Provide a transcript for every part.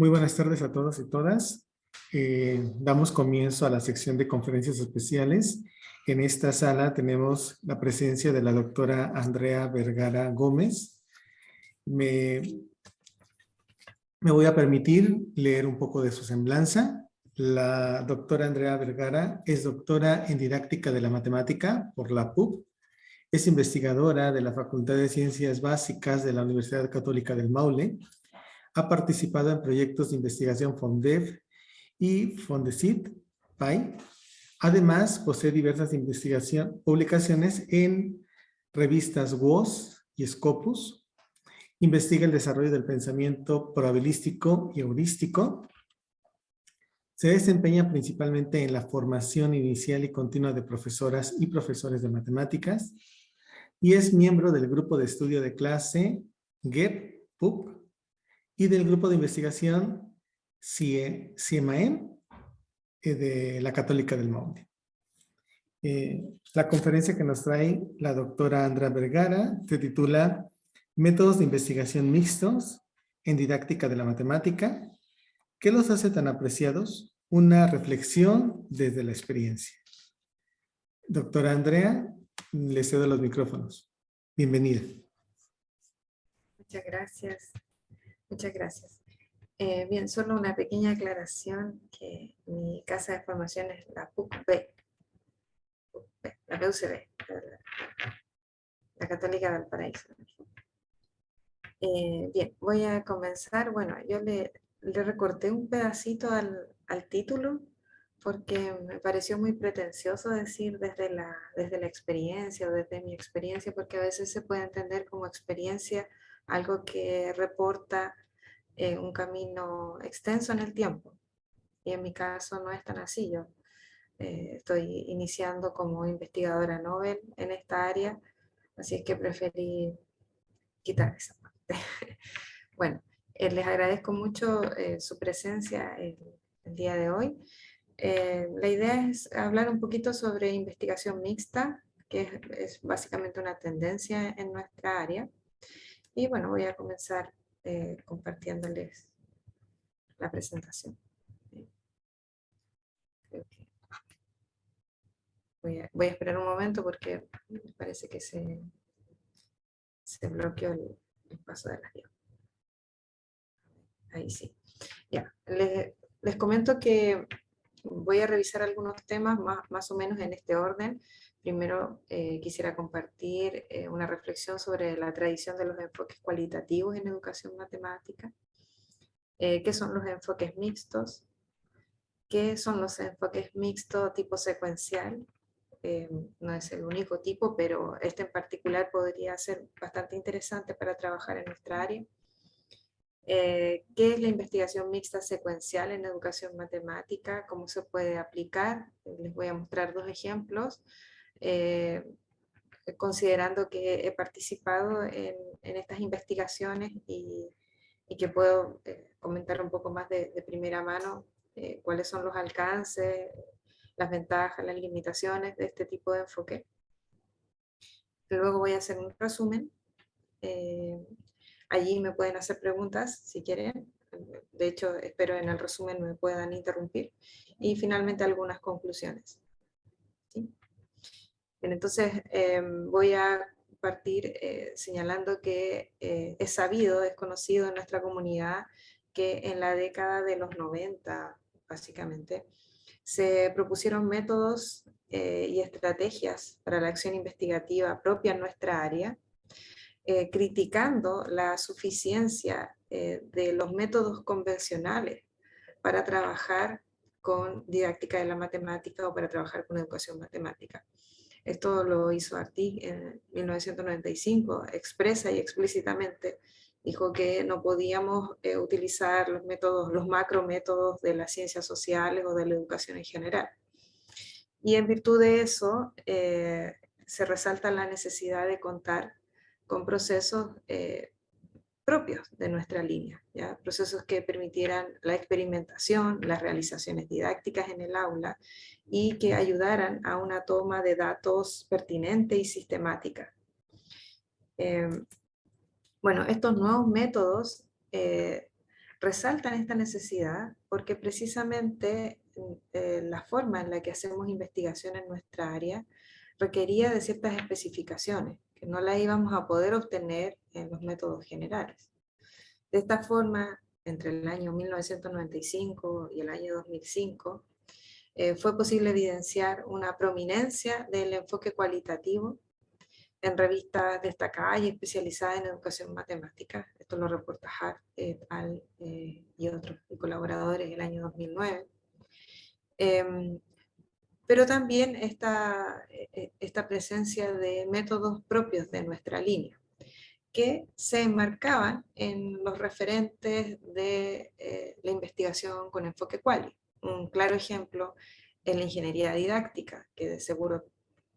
Muy buenas tardes a todos y todas. Damos comienzo a la sección de conferencias especiales. En esta sala tenemos la presencia de la doctora Andrea Vergara Gómez. Me voy a permitir leer un poco de su semblanza. La doctora Andrea Vergara es doctora en didáctica de la matemática por la PUC. Es investigadora de la Facultad de Ciencias Básicas de la Universidad Católica del Maule. Ha participado en proyectos de investigación FONDEF y Fondesit, PAI. Además, posee diversas publicaciones en revistas WOS y Scopus. Investiga el desarrollo del pensamiento probabilístico y heurístico. Se desempeña principalmente en la formación inicial y continua de profesoras y profesores de matemáticas y es miembro del grupo de estudio de clase GEP-PUC y del grupo de investigación CIEMAEM de la Católica del Maule. La conferencia que nos trae la doctora Andrea Vergara se titula Métodos de investigación mixtos en didáctica de la matemática. ¿Qué los hace tan apreciados? Una reflexión desde la experiencia. Doctora Andrea, le cedo los micrófonos. Bienvenida. Muchas gracias. Muchas gracias. Bien, solo una pequeña aclaración que mi casa de formación es la PUC-B, la PUCB, la Católica del Paraíso. Bien, voy a comenzar. Bueno, yo le recorté un pedacito al título porque me pareció muy pretencioso decir desde la experiencia o desde mi experiencia, porque a veces se puede entender como experiencia algo que reporta un camino extenso en el tiempo. Y en mi caso no es tan así. Yo estoy iniciando como investigadora Nobel en esta área, así es que preferí quitar esa parte. Bueno, les agradezco mucho su presencia el día de hoy. La idea es hablar un poquito sobre investigación mixta, que es básicamente una tendencia en nuestra área. Y bueno, voy a comenzar compartiéndoles la presentación. Creo que voy a esperar un momento porque me parece que se bloqueó el paso de las diapositivas. Ahí sí. Ya, les comento que voy a revisar algunos temas más o menos en este orden. Primero quisiera compartir una reflexión sobre la tradición de los enfoques cualitativos en educación matemática. ¿Qué son los enfoques mixtos? ¿Qué son los enfoques mixtos tipo secuencial? No es el único tipo, pero este en particular podría ser bastante interesante para trabajar en nuestra área. ¿Qué es la investigación mixta secuencial en educación matemática? ¿Cómo se puede aplicar? Les voy a mostrar dos ejemplos, considerando que he participado en estas investigaciones y que puedo comentar un poco más de primera mano cuáles son los alcances, las ventajas, las limitaciones de este tipo de enfoque. Luego voy a hacer un resumen. Allí me pueden hacer preguntas si quieren. De hecho, espero en el resumen me puedan interrumpir. Y finalmente algunas conclusiones. ¿Sí? Bien, entonces voy a partir señalando que es sabido, es conocido en nuestra comunidad que en la década de los 90, básicamente, se propusieron métodos y estrategias para la acción investigativa propia en nuestra área, criticando la suficiencia de los métodos convencionales para trabajar con didáctica de la matemática o para trabajar con educación matemática. Esto lo hizo Artig en 1995, expresa y explícitamente dijo que no podíamos utilizar los métodos, los macrométodos de las ciencias sociales o de la educación en general. Y en virtud de eso, se resalta la necesidad de contar con procesos propios de nuestra línea, ¿ya? Procesos que permitieran la experimentación, las realizaciones didácticas en el aula y que ayudaran a una toma de datos pertinente y sistemática. Bueno, estos nuevos métodos resaltan esta necesidad porque precisamente la forma en la que hacemos investigación en nuestra área requería de ciertas especificaciones que no las íbamos a poder obtener en los métodos generales. De esta forma, entre el año 1995 y el año 2005, fue posible evidenciar una prominencia del enfoque cualitativo en revistas destacadas y especializadas en educación matemática. Esto lo reporta Hart et al. Y otros colaboradores el año 2009. Pero también esta presencia de métodos propios de nuestra línea, que se enmarcaban en los referentes de la investigación con enfoque quali. Un claro ejemplo es la ingeniería didáctica, que de seguro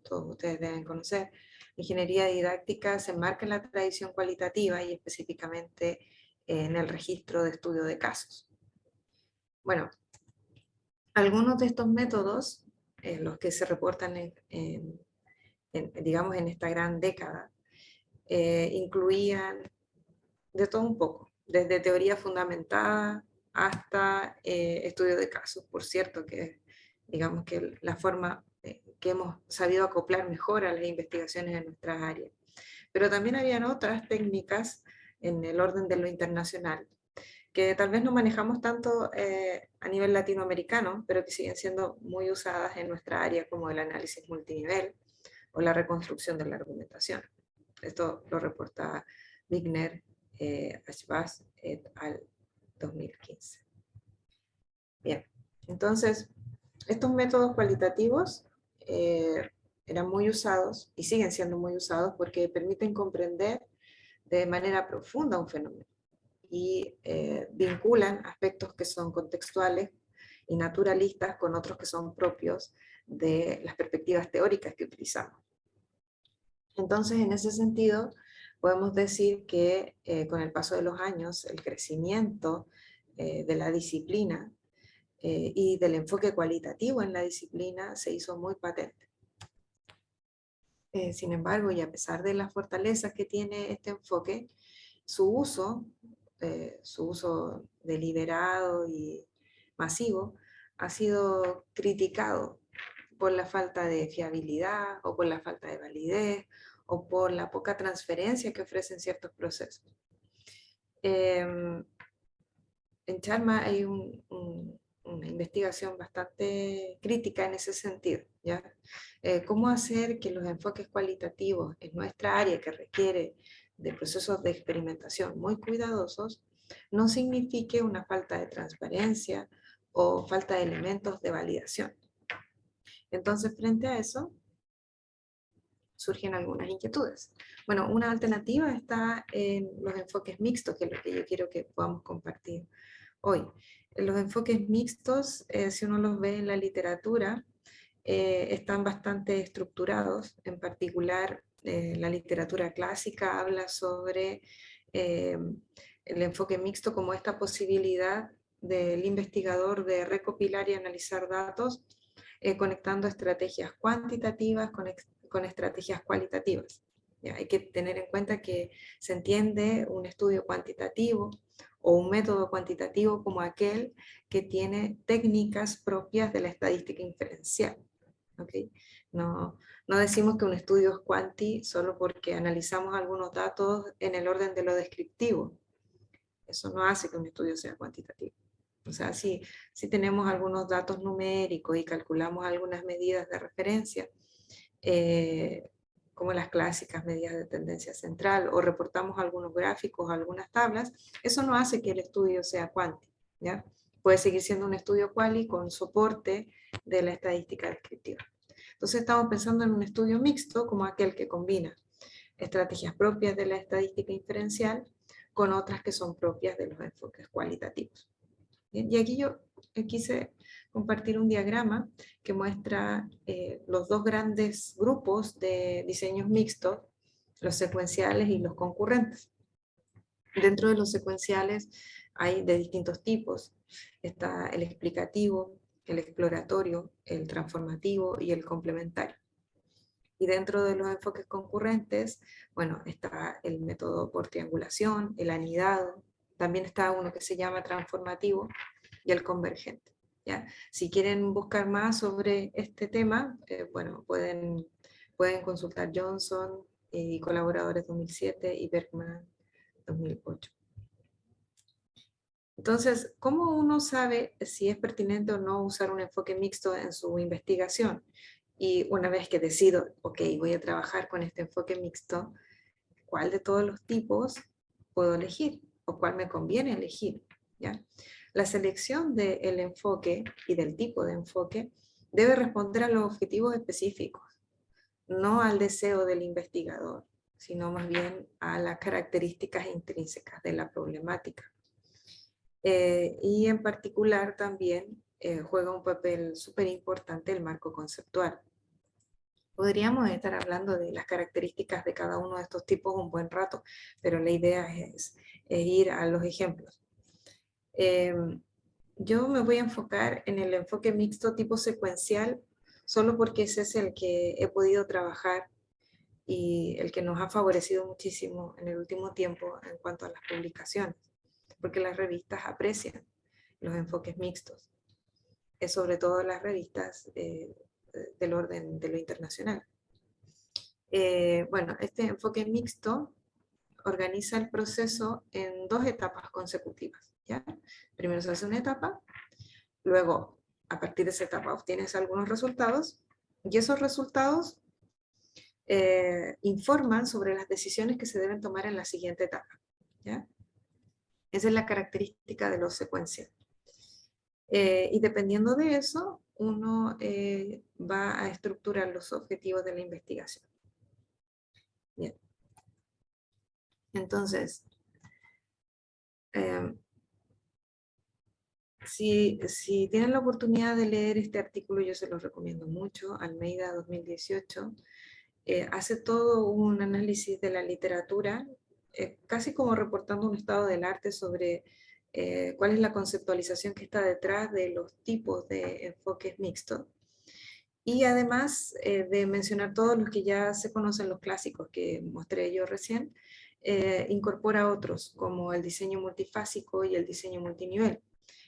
todos ustedes deben conocer. La ingeniería didáctica se enmarca en la tradición cualitativa y específicamente en el registro de estudio de casos. Bueno, algunos de estos métodos, los que se reportan digamos en esta gran década, incluían de todo un poco, desde teoría fundamentada hasta estudio de casos. Por cierto, que digamos que la forma que hemos sabido acoplar mejor a las investigaciones en nuestras áreas. Pero también habían otras técnicas en el orden de lo internacional, que tal vez no manejamos tanto a nivel latinoamericano, pero que siguen siendo muy usadas en nuestra área, como el análisis multinivel o la reconstrucción de la argumentación. Esto lo reporta Wigner, Ashbas et al. 2015. Bien, entonces, estos métodos cualitativos eran muy usados y siguen siendo muy usados porque permiten comprender de manera profunda un fenómeno y vinculan aspectos que son contextuales y naturalistas con otros que son propios de las perspectivas teóricas que utilizamos. Entonces, en ese sentido, podemos decir que con el paso de los años, el crecimiento de la disciplina y del enfoque cualitativo en la disciplina se hizo muy patente. Sin embargo, y a pesar de las fortalezas que tiene este enfoque, su uso deliberado y masivo ha sido criticado por la falta de fiabilidad o por la falta de validez o por la poca transferencia que ofrecen ciertos procesos. En Charma hay una investigación bastante crítica en ese sentido, ¿ya? ¿Cómo hacer que los enfoques cualitativos en nuestra área que requiere de procesos de experimentación muy cuidadosos no signifique una falta de transparencia o falta de elementos de validación? Entonces, frente a eso, surgen algunas inquietudes. Bueno, una alternativa está en los enfoques mixtos, que es lo que yo quiero que podamos compartir hoy. Los enfoques mixtos, si uno los ve en la literatura, están bastante estructurados. En particular, la literatura clásica habla sobre el enfoque mixto como esta posibilidad del investigador de recopilar y analizar datos conectando estrategias cuantitativas con estrategias cualitativas. ¿Ya? Hay que tener en cuenta que se entiende un estudio cuantitativo o un método cuantitativo como aquel que tiene técnicas propias de la estadística inferencial. ¿Okay? No decimos que un estudio es cuanti solo porque analizamos algunos datos en el orden de lo descriptivo. Eso no hace que un estudio sea cuantitativo. O sea, si tenemos algunos datos numéricos y calculamos algunas medidas de referencia, como las clásicas medidas de tendencia central, o reportamos algunos gráficos, algunas tablas, eso no hace que el estudio sea cuanti, ¿ya? Puede seguir siendo un estudio quali con soporte de la estadística descriptiva. Entonces estamos pensando en un estudio mixto como aquel que combina estrategias propias de la estadística inferencial con otras que son propias de los enfoques cualitativos. Y aquí yo quise compartir un diagrama que muestra los dos grandes grupos de diseños mixtos, los secuenciales y los concurrentes. Dentro de los secuenciales hay de distintos tipos. Está el explicativo, el exploratorio, el transformativo y el complementario. Y dentro de los enfoques concurrentes, bueno, está el método por triangulación, el anidado, También está uno que se llama transformativo y el convergente. ¿Ya? Si quieren buscar más sobre este tema, bueno, pueden consultar Johnson y colaboradores 2007 y Bergman 2008. Entonces, ¿cómo uno sabe si es pertinente o no usar un enfoque mixto en su investigación? Y una vez que decido, ok, voy a trabajar con este enfoque mixto, ¿cuál de todos los tipos puedo elegir? ¿O cuál me conviene elegir? ¿Ya? La selección del enfoque y del tipo de enfoque debe responder a los objetivos específicos, no al deseo del investigador, sino más bien a las características intrínsecas de la problemática. Y en particular también juega un papel súper importante el marco conceptual. Podríamos estar hablando de las características de cada uno de estos tipos un buen rato, pero la idea es ir a los ejemplos. Yo me voy a enfocar en el enfoque mixto tipo secuencial, solo porque ese es el que he podido trabajar y el que nos ha favorecido muchísimo en el último tiempo en cuanto a las publicaciones, porque las revistas aprecian los enfoques mixtos, sobre todo las revistas del orden de lo internacional. Bueno, este enfoque mixto organiza el proceso en 2 etapas consecutivas. ¿Ya? Primero se hace una etapa, luego a partir de esa etapa obtienes algunos resultados y esos resultados informan sobre las decisiones que se deben tomar en la siguiente etapa. ¿Ya? Esa es la característica de los secuenciales. Y dependiendo de eso, uno va a estructurar los objetivos de la investigación. Bien. Entonces, si tienen la oportunidad de leer este artículo, yo se los recomiendo mucho, Almeida 2018, hace todo un análisis de la literatura, casi como reportando un estado del arte sobre cuál es la conceptualización que está detrás de los tipos de enfoques mixtos. Y además de mencionar todos los que ya se conocen, los clásicos que mostré yo recién, incorpora otros, como el diseño multifásico y el diseño multinivel.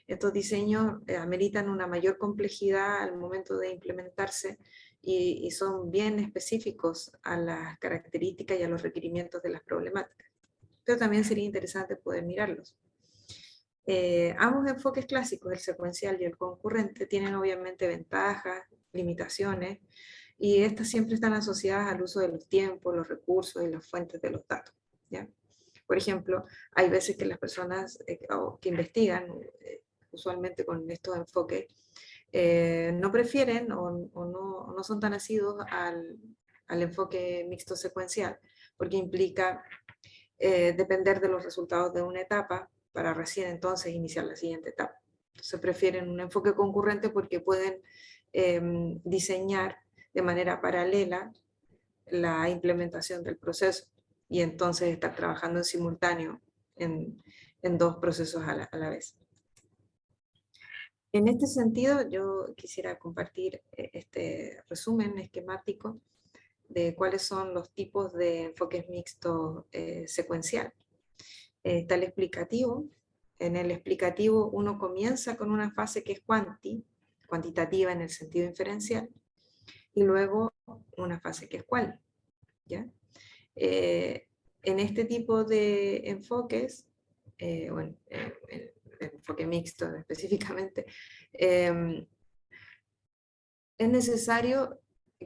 Estos diseños ameritan una mayor complejidad al momento de implementarse y son bien específicos a las características y a los requerimientos de las problemáticas. Pero también sería interesante poder mirarlos. Ambos enfoques clásicos, el secuencial y el concurrente, tienen obviamente ventajas, limitaciones, y estas siempre están asociadas al uso de los tiempos, los recursos y las fuentes de los datos. ¿Ya? Por ejemplo, hay veces que las personas que investigan, usualmente con estos enfoques, no prefieren o no son tan asiduos al enfoque mixto secuencial, porque implica depender de los resultados de una etapa para recién entonces iniciar la siguiente etapa. Entonces prefieren un enfoque concurrente porque pueden diseñar de manera paralela la implementación del proceso y entonces estar trabajando en simultáneo en 2 procesos a la vez. En este sentido, yo quisiera compartir este resumen esquemático de cuáles son los tipos de enfoques mixtos secuencial. Está el explicativo. En el explicativo uno comienza con una fase que es cuantitativa en el sentido inferencial, y luego una fase que es cual. ¿Ya? En este tipo de enfoques, bueno, el enfoque mixto específicamente, es necesario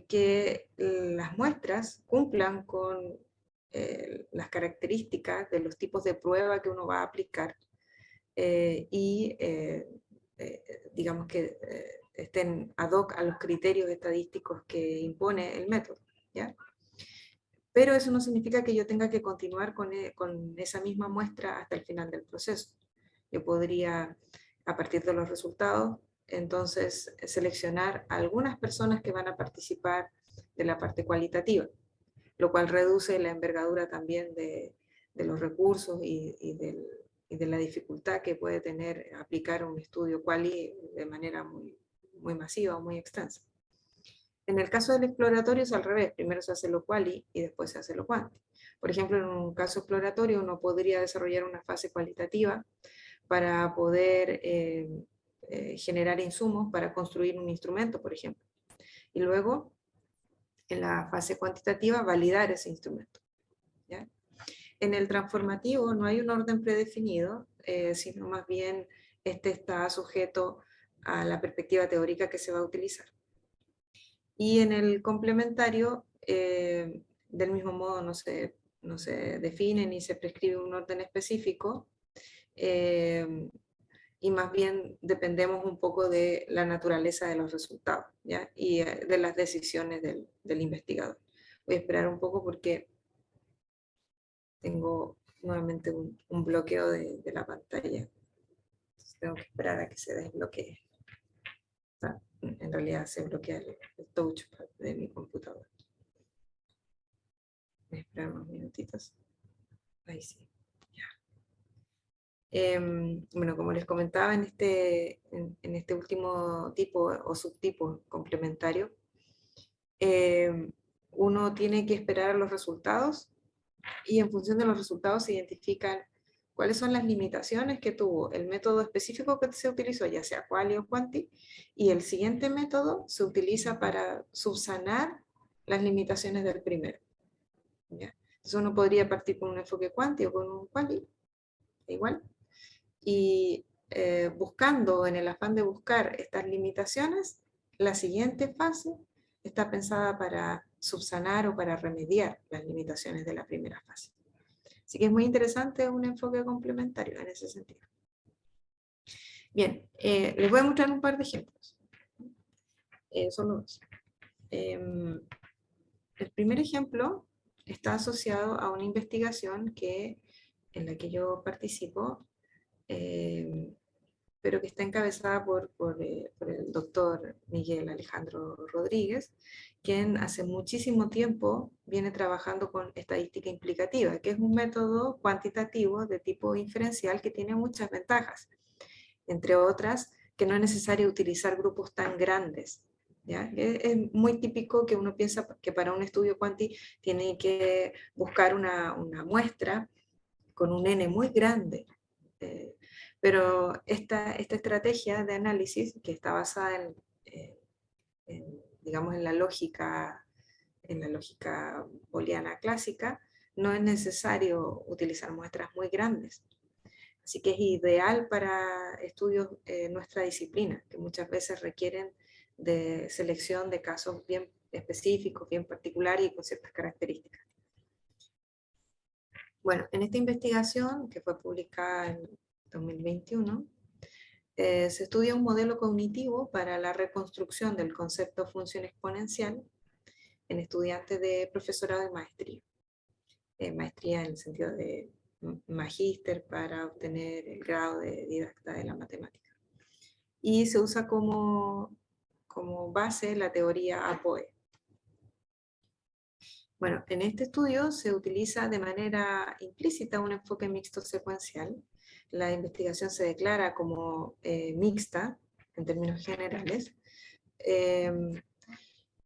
que las muestras cumplan con las características de los tipos de prueba que uno va a aplicar y digamos que estén ad hoc a los criterios estadísticos que impone el método. ¿Ya? Pero eso no significa que yo tenga que continuar con esa misma muestra hasta el final del proceso. Yo podría, a partir de los resultados, entonces seleccionar a algunas personas que van a participar de la parte cualitativa, lo cual reduce la envergadura también de los recursos y de la dificultad que puede tener aplicar un estudio quali de manera muy, muy masiva o muy extensa. En el caso del exploratorio es al revés, primero se hace lo quali y después se hace lo quanti. Por ejemplo, en un caso exploratorio uno podría desarrollar una fase cualitativa para poder generar insumos para construir un instrumento, por ejemplo. Y luego, en la fase cuantitativa, validar ese instrumento. ¿Ya? En el transformativo no hay un orden predefinido, sino más bien este está sujeto a la perspectiva teórica que se va a utilizar. Y en el complementario, del mismo modo, no se define ni se prescribe un orden específico, y más bien dependemos un poco de la naturaleza de los resultados, ¿ya? Y de las decisiones del investigador. Voy a esperar un poco porque tengo nuevamente un bloqueo de la pantalla. Entonces tengo que esperar a que se desbloquee. En realidad se bloquea el touchpad de mi computadora. Voy a esperar unos minutitos. Ahí sí. Bueno, como les comentaba, en este último tipo o subtipo complementario, uno tiene que esperar los resultados y en función de los resultados se identifican cuáles son las limitaciones que tuvo el método específico que se utilizó, ya sea quali o quanti, y el siguiente método se utiliza para subsanar las limitaciones del primero. ¿Ya? Entonces uno podría partir con un enfoque quanti o con un quali, igual, y buscando, en el afán de buscar estas limitaciones, la siguiente fase está pensada para subsanar o para remediar las limitaciones de la primera fase. Así que es muy interesante un enfoque complementario en ese sentido. Bien, les voy a mostrar un par de ejemplos. Solo dos. El primer ejemplo está asociado a una investigación en la que yo participo, pero que está encabezada por el doctor Miguel Alejandro Rodríguez, quien hace muchísimo tiempo viene trabajando con estadística implicativa, que es un método cuantitativo de tipo inferencial que tiene muchas ventajas, entre otras que no es necesario utilizar grupos tan grandes. ¿Ya? Es muy típico que uno piensa que para un estudio cuanti tiene que buscar una muestra con un N muy grande. Pero esta estrategia de análisis, que está basada digamos, en la lógica booleana clásica, no es necesario utilizar muestras muy grandes. Así que es ideal para estudios en nuestra disciplina, que muchas veces requieren de selección de casos bien específicos, bien particulares y con ciertas características. Bueno, en esta investigación, que fue publicada en 2021, se estudia un modelo cognitivo para la reconstrucción del concepto función exponencial en estudiantes de profesorado y maestría. Maestría en el sentido de magíster para obtener el grado de didacta de la matemática. Y se usa como base la teoría APOE. Bueno, en este estudio se utiliza de manera implícita un enfoque mixto secuencial. La investigación se declara como mixta, en términos generales.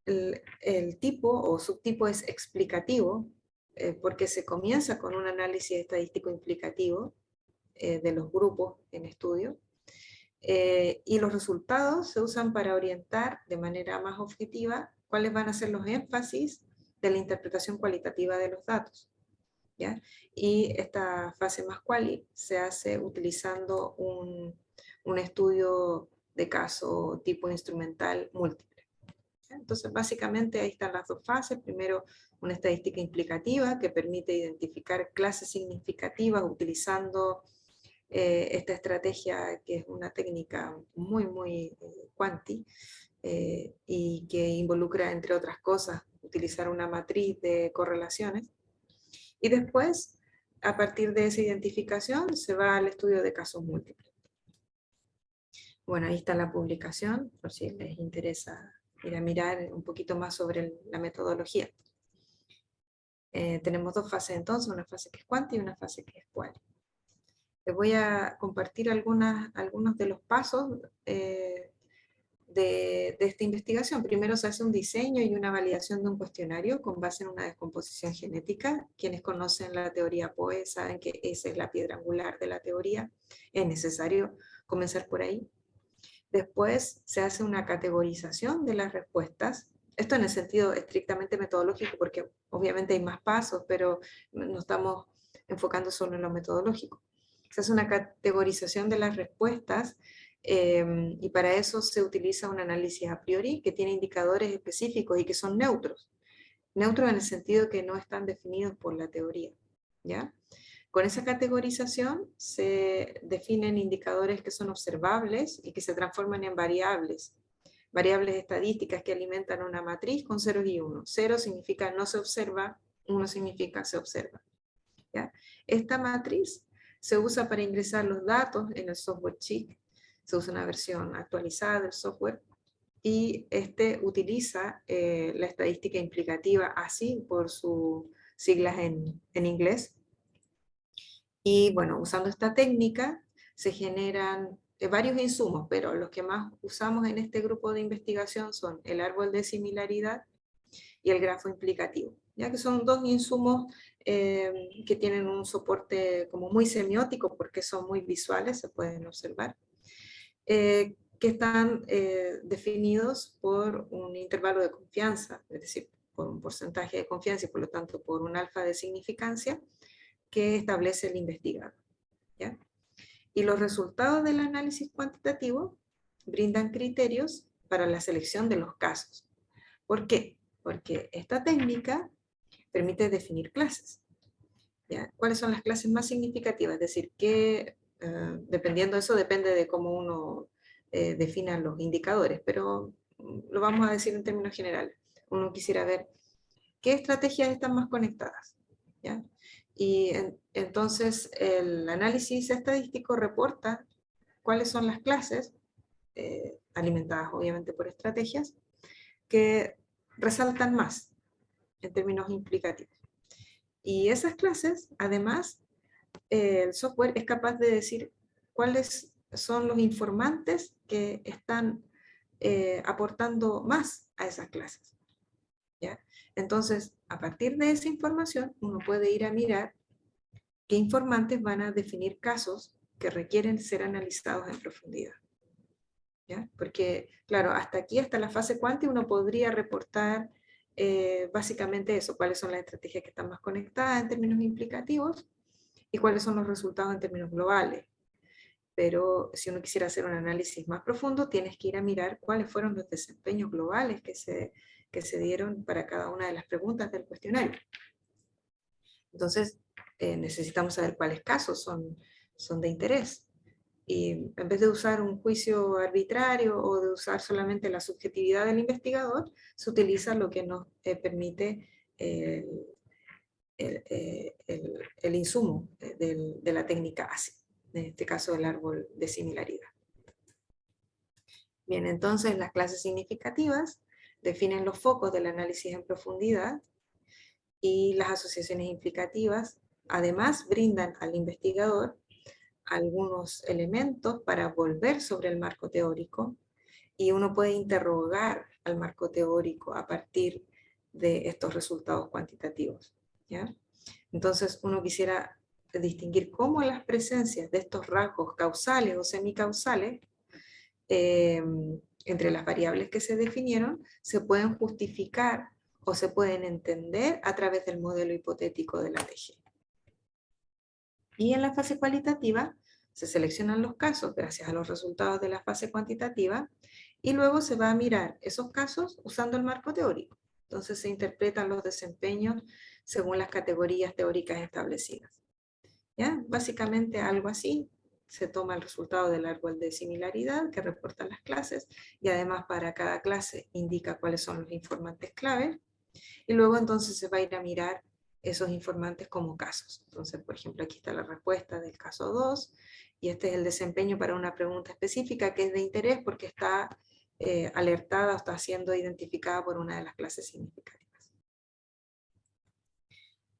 El tipo o subtipo es explicativo, porque se comienza con un análisis estadístico implicativo de los grupos en estudio, y los resultados se usan para orientar de manera más objetiva cuáles van a ser los énfasis de la interpretación cualitativa de los datos. ¿Ya? Y esta fase más quali se hace utilizando un estudio de caso tipo instrumental múltiple. ¿Ya? Entonces, básicamente ahí están las dos fases. Primero, una estadística implicativa que permite identificar clases significativas utilizando esta estrategia, que es una técnica muy quanti, y que involucra, entre otras cosas, utilizar una matriz de correlaciones. Y después, a partir de esa identificación, se va al estudio de casos múltiples. Bueno, ahí está la publicación, por si les interesa ir a mirar un poquito más sobre la metodología. Tenemos dos fases entonces, una fase que es quanti y una fase que es quali. Les voy a compartir algunos de los pasos de esta investigación. Primero se hace un diseño y una validación de un cuestionario con base en una descomposición genética. Quienes conocen la teoría POE saben que esa es la piedra angular de la teoría. Es necesario comenzar por ahí. Después se hace una categorización de las respuestas. Esto en el sentido estrictamente metodológico, porque obviamente hay más pasos, pero no estamos enfocando solo en lo metodológico. Se hace una categorización de las respuestas y para eso se utiliza un análisis a priori que tiene indicadores específicos y que son neutros. Neutros en el sentido que no están definidos por la teoría, ¿ya? Con esa categorización se definen indicadores que son observables y que se transforman en variables. Variables estadísticas que alimentan una matriz con ceros y unos. 0 significa no se observa, 1 significa se observa, ¿ya? Esta matriz se usa para ingresar los datos en el software CHIC. Se usa una versión actualizada del software y este utiliza la estadística implicativa, así por sus siglas en inglés. Y bueno, usando esta técnica se generan varios insumos, pero los que más usamos en este grupo de investigación son el árbol de similaridad y el grafo implicativo, ya que son dos insumos que tienen un soporte como muy semiótico porque son muy visuales, se pueden observar, que están definidos por un intervalo de confianza, es decir, por un porcentaje de confianza y por lo tanto por un alfa de significancia que establece el investigador, ¿ya? Y los resultados del análisis cuantitativo brindan criterios para la selección de los casos. ¿Por qué? Porque esta técnica permite definir clases, ¿ya? ¿Cuáles son las clases más significativas? Es decir, que dependiendo de eso, depende de cómo uno defina los indicadores, pero lo vamos a decir en términos generales. Uno quisiera ver qué estrategias están más conectadas, ¿ya? Y entonces el análisis estadístico reporta cuáles son las clases, alimentadas obviamente por estrategias, que resaltan más en términos implicativos. Y esas clases, además, el software es capaz de decir cuáles son los informantes que están aportando más a esas clases, ¿ya? Entonces, a partir de esa información, uno puede ir a mirar qué informantes van a definir casos que requieren ser analizados en profundidad, ¿ya? Porque, claro, hasta aquí, hasta la fase cuántica, uno podría reportar básicamente eso, cuáles son las estrategias que están más conectadas en términos implicativos y cuáles son los resultados en términos globales. Pero si uno quisiera hacer un análisis más profundo, tienes que ir a mirar cuáles fueron los desempeños globales que se dieron para cada una de las preguntas del cuestionario. Entonces, necesitamos saber cuáles casos son de interés. Y en vez de usar un juicio arbitrario o de usar solamente la subjetividad del investigador, se utiliza lo que nos permite el insumo de la técnica ASI, en este caso el árbol de similaridad. Bien, entonces las clases significativas definen los focos del análisis en profundidad y las asociaciones implicativas además brindan al investigador algunos elementos para volver sobre el marco teórico y uno puede interrogar al marco teórico a partir de estos resultados cuantitativos, ¿ya? Entonces uno quisiera distinguir cómo las presencias de estos rasgos causales o semicausales entre las variables que se definieron se pueden justificar o se pueden entender a través del modelo hipotético de la TG. Y en la fase cualitativa se seleccionan los casos gracias a los resultados de la fase cuantitativa y luego se va a mirar esos casos usando el marco teórico. Entonces se interpretan los desempeños según las categorías teóricas establecidas, ¿ya? Básicamente algo así. Se toma el resultado del árbol de similaridad que reportan las clases y además para cada clase indica cuáles son los informantes clave y luego entonces se va a ir a mirar esos informantes como casos. Entonces, por ejemplo, aquí está la respuesta del caso 2 y este es el desempeño para una pregunta específica que es de interés porque está alertada o está siendo identificada por una de las clases significativas.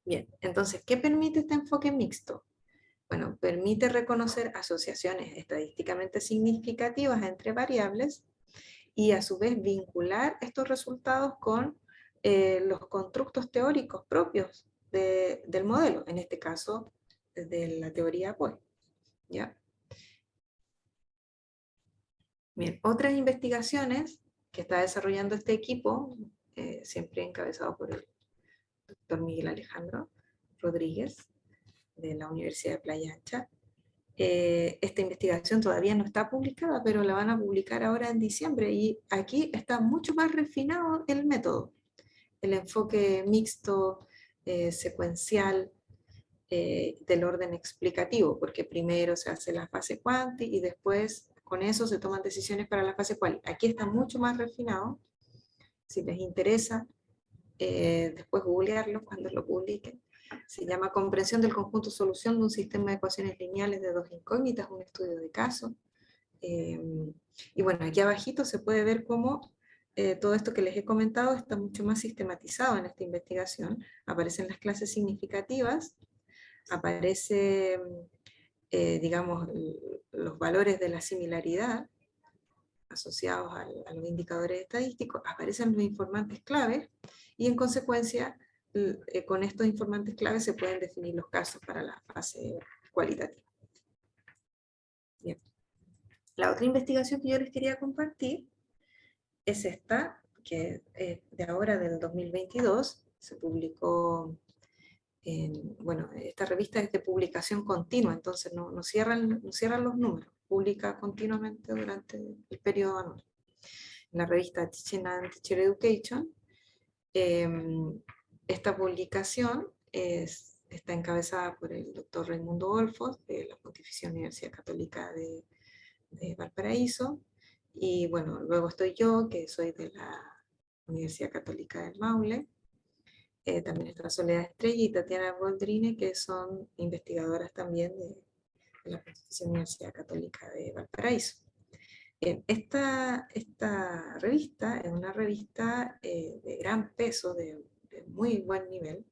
Bien, entonces, ¿qué permite este enfoque mixto? Bueno, permite reconocer asociaciones estadísticamente significativas entre variables y a su vez vincular estos resultados con los constructos teóricos propios del modelo, en este caso de la teoría POE. ¿Ya? Bien, otras investigaciones que está desarrollando este equipo, siempre encabezado por el doctor Miguel Alejandro Rodríguez, de la Universidad de Playa Ancha. Esta investigación todavía no está publicada, pero la van a publicar ahora en diciembre, y aquí está mucho más refinado el método, el enfoque mixto, secuencial, del orden explicativo, porque primero se hace la fase cuanti y después con eso se toman decisiones para la fase quali. Aquí está mucho más refinado. Si les interesa, después googlearlo cuando lo publiquen. Se llama Comprensión del conjunto solución de un sistema de ecuaciones lineales de dos incógnitas, un estudio de caso. Y bueno, aquí abajito se puede ver cómo todo esto que les he comentado está mucho más sistematizado en esta investigación. Aparecen las clases significativas, aparece, digamos, los valores de la similaridad asociados a los indicadores estadísticos, aparecen los informantes claves, y en consecuencia con estos informantes claves se pueden definir los casos para la fase cualitativa. Bien. La otra investigación que yo les quería compartir es esta, que de ahora del 2022, se publicó bueno, esta revista es de publicación continua, entonces no cierran los números, publica continuamente durante el periodo anual. En la revista Teaching and Teacher Education, esta publicación está encabezada por el doctor Raimundo Olfos, de la Pontificia Universidad Católica de Valparaíso, y bueno, luego estoy yo, que soy de la Universidad Católica del Maule. También está Soledad Estrella y Tatiana Boldrini, que son investigadoras también de la Pontificia Universidad Católica de Valparaíso. Esta revista es una revista de gran peso, de muy buen nivel.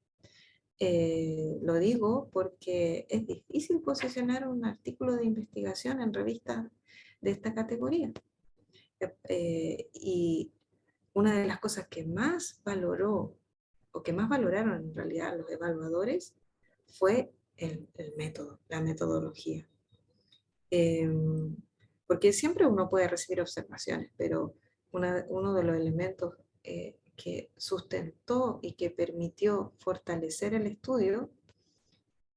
Lo digo porque es difícil posicionar un artículo de investigación en revistas de esta categoría. Y una de las cosas que más valoró, o que más valoraron en realidad los evaluadores, fue el método, la metodología. Porque siempre uno puede recibir observaciones, pero uno de los elementos que sustentó y que permitió fortalecer el estudio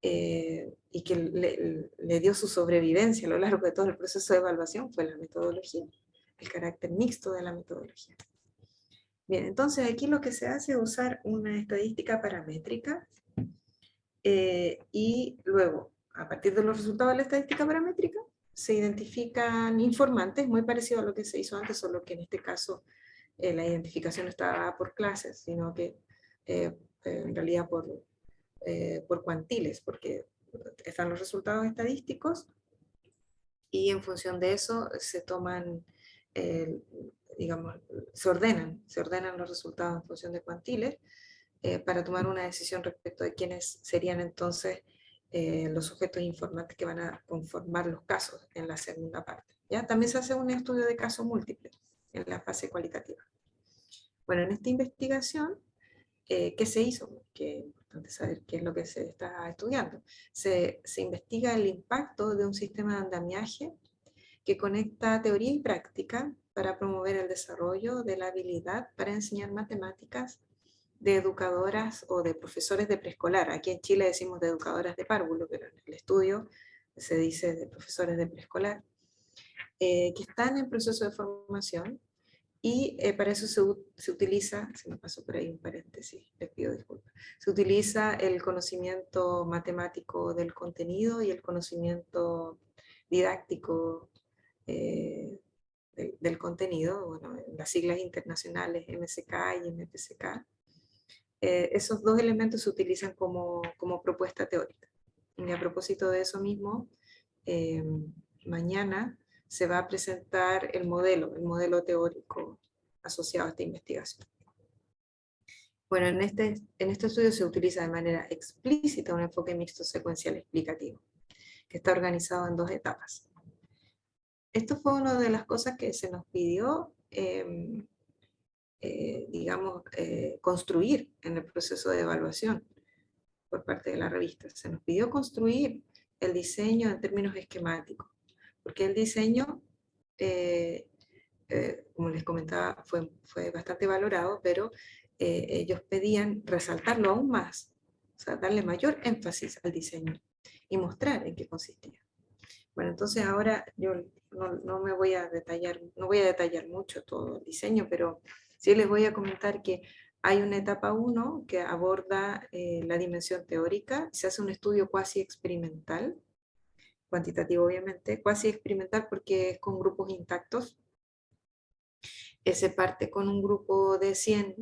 y que le dio su sobrevivencia a lo largo de todo el proceso de evaluación fue la metodología, el carácter mixto de la metodología. Bien, entonces aquí lo que se hace es usar una estadística paramétrica y luego, a partir de los resultados de la estadística paramétrica, se identifican informantes, muy parecido a lo que se hizo antes, solo que en este caso la identificación no estaba por clases, sino que en realidad por cuantiles, porque están los resultados estadísticos y en función de eso se toman, digamos, se ordenan los resultados en función de cuantiles para tomar una decisión respecto de quiénes serían entonces los sujetos informantes que van a conformar los casos en la segunda parte. ¿Ya? También se hace un estudio de casos múltiples en la fase cualitativa. Bueno, en esta investigación, ¿qué se hizo? Que es importante saber qué es lo que se está estudiando. Se investiga el impacto de un sistema de andamiaje que conecta teoría y práctica para promover el desarrollo de la habilidad para enseñar matemáticas de educadoras o de profesores de preescolar. Aquí en Chile decimos de educadoras de párvulo, pero en el estudio se dice de profesores de preescolar, que están en proceso de formación, y para eso se utiliza, se me pasó por ahí un paréntesis, les pido disculpas, se utiliza el conocimiento matemático del contenido y el conocimiento didáctico del contenido, bueno, las siglas internacionales MSK y MPSK. Esos dos elementos se utilizan como propuesta teórica. Y a propósito de eso mismo, mañana se va a presentar el modelo teórico asociado a esta investigación. Bueno, en este estudio se utiliza de manera explícita un enfoque mixto secuencial explicativo, que está organizado en dos etapas. Esto fue una de las cosas que se nos pidió digamos, construir en el proceso de evaluación por parte de la revista. Se nos pidió construir el diseño en términos esquemáticos, porque el diseño, como les comentaba, fue bastante valorado, pero ellos pedían resaltarlo aún más, o sea, darle mayor énfasis al diseño y mostrar en qué consistía. Bueno, entonces ahora yo no me voy a detallar, no voy a detallar mucho todo el diseño, pero sí les voy a comentar que hay una etapa 1 que aborda la dimensión teórica, se hace un estudio cuasi experimental, cuantitativo obviamente, cuasi experimental porque es con grupos intactos. Se parte con un grupo de 100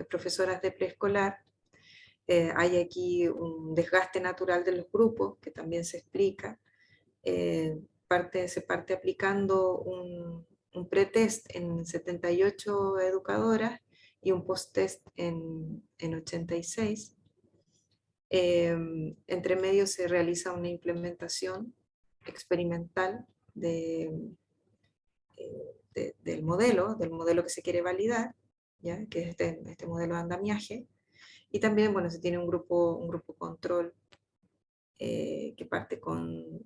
profesoras de preescolar. Hay aquí un desgaste natural de los grupos que también se explica. Se parte aplicando un pretest en 78 educadoras y un post-test en 86. Entre medio se realiza una implementación experimental del modelo que se quiere validar, ¿ya? Que es este modelo de andamiaje. Y también, bueno, se tiene un grupo control que parte con